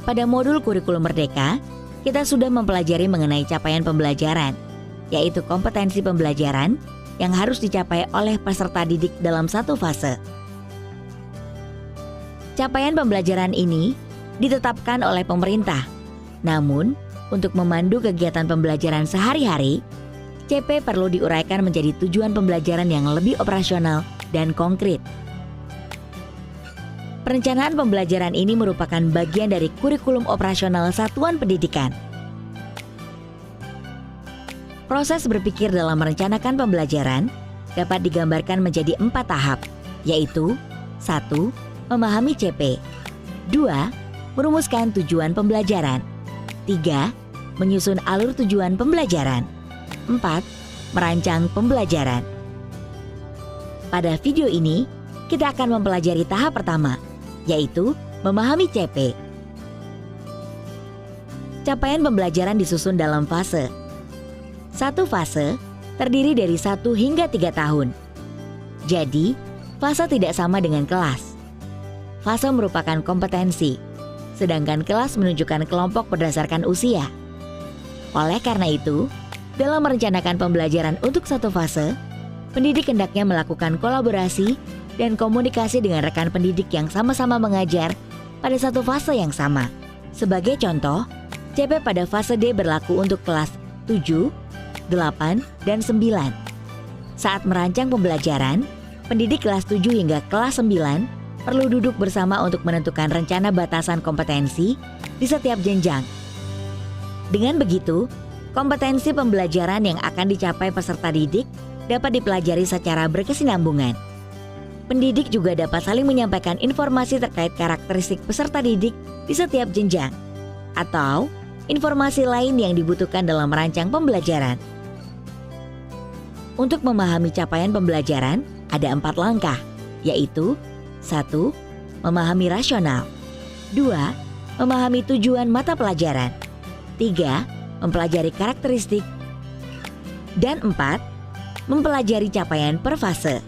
Pada modul kurikulum Merdeka, kita sudah mempelajari mengenai capaian pembelajaran, yaitu kompetensi pembelajaran yang harus dicapai oleh peserta didik dalam satu fase. Capaian pembelajaran ini ditetapkan oleh pemerintah. Namun, untuk memandu kegiatan pembelajaran sehari-hari, CP perlu diuraikan menjadi tujuan pembelajaran yang lebih operasional dan konkret. Perencanaan pembelajaran ini merupakan bagian dari kurikulum operasional satuan pendidikan. Proses berpikir dalam merencanakan pembelajaran dapat digambarkan menjadi 4 tahap, yaitu 1. Memahami CP, 2. Merumuskan tujuan pembelajaran, 3. Menyusun alur tujuan pembelajaran, 4. Merancang pembelajaran. Pada video ini, kita akan mempelajari tahap pertama, yaitu memahami CP. Capaian pembelajaran disusun dalam fase. Satu fase terdiri dari 1 hingga 3 tahun. Jadi, fase tidak sama dengan kelas. Fase merupakan kompetensi, sedangkan kelas menunjukkan kelompok berdasarkan usia. Oleh karena itu, dalam merencanakan pembelajaran untuk satu fase, pendidik hendaknya melakukan kolaborasi dan komunikasi dengan rekan pendidik yang sama-sama mengajar pada satu fase yang sama. Sebagai contoh, CP pada fase D berlaku untuk kelas 7, 8, dan 9. Saat merancang pembelajaran, pendidik kelas 7 hingga kelas 9 perlu duduk bersama untuk menentukan rencana batasan kompetensi di setiap jenjang. Dengan begitu, kompetensi pembelajaran yang akan dicapai peserta didik dapat dipelajari secara berkesinambungan. Pendidik juga dapat saling menyampaikan informasi terkait karakteristik peserta didik di setiap jenjang, atau informasi lain yang dibutuhkan dalam merancang pembelajaran. Untuk memahami capaian pembelajaran, ada 4 langkah, yaitu 1. Memahami rasional, 2. Memahami tujuan mata pelajaran, 3. Mempelajari karakteristik, dan 4. Mempelajari capaian per fase.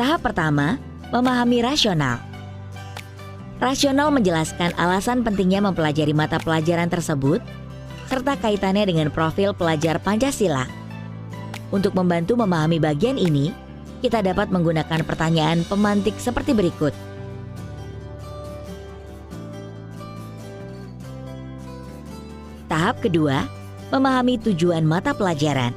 Tahap pertama, memahami rasional. Rasional menjelaskan alasan pentingnya mempelajari mata pelajaran tersebut, serta kaitannya dengan profil pelajar Pancasila. Untuk membantu memahami bagian ini, kita dapat menggunakan pertanyaan pemantik seperti berikut. Tahap kedua, memahami tujuan mata pelajaran.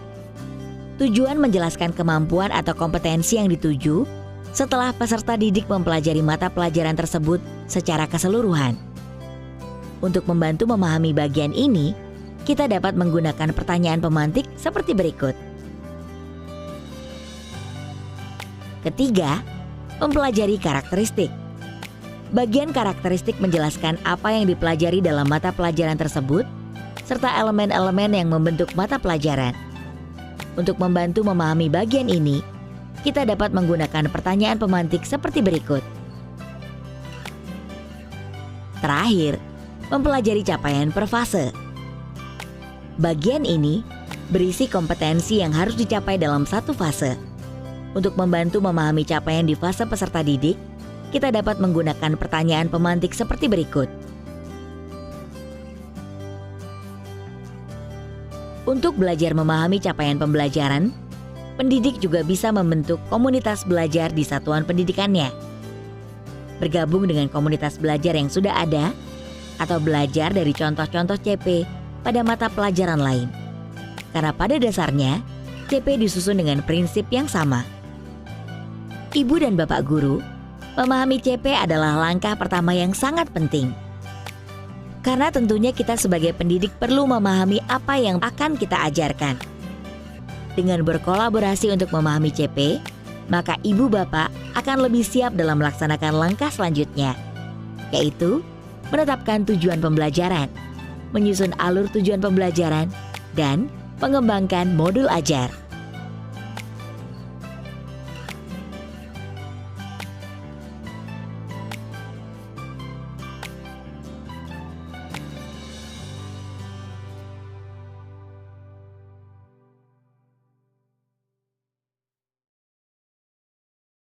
Tujuan menjelaskan kemampuan atau kompetensi yang dituju setelah peserta didik mempelajari mata pelajaran tersebut secara keseluruhan. Untuk membantu memahami bagian ini, kita dapat menggunakan pertanyaan pemantik seperti berikut. Ketiga, mempelajari karakteristik. Bagian karakteristik menjelaskan apa yang dipelajari dalam mata pelajaran tersebut, serta elemen-elemen yang membentuk mata pelajaran. Untuk membantu memahami bagian ini, kita dapat menggunakan pertanyaan pemantik seperti berikut. Terakhir, mempelajari capaian per fase. Bagian ini berisi kompetensi yang harus dicapai dalam satu fase. Untuk membantu memahami capaian di fase peserta didik, kita dapat menggunakan pertanyaan pemantik seperti berikut. Untuk belajar memahami capaian pembelajaran, pendidik juga bisa membentuk komunitas belajar di satuan pendidikannya. Bergabung dengan komunitas belajar yang sudah ada, atau belajar dari contoh-contoh CP pada mata pelajaran lain. Karena pada dasarnya, CP disusun dengan prinsip yang sama. Ibu dan Bapak Guru, memahami CP adalah langkah pertama yang sangat penting. Karena tentunya kita sebagai pendidik perlu memahami apa yang akan kita ajarkan. Dengan berkolaborasi untuk memahami CP, maka ibu bapak akan lebih siap dalam melaksanakan langkah selanjutnya, yaitu menetapkan tujuan pembelajaran, menyusun alur tujuan pembelajaran, dan mengembangkan modul ajar.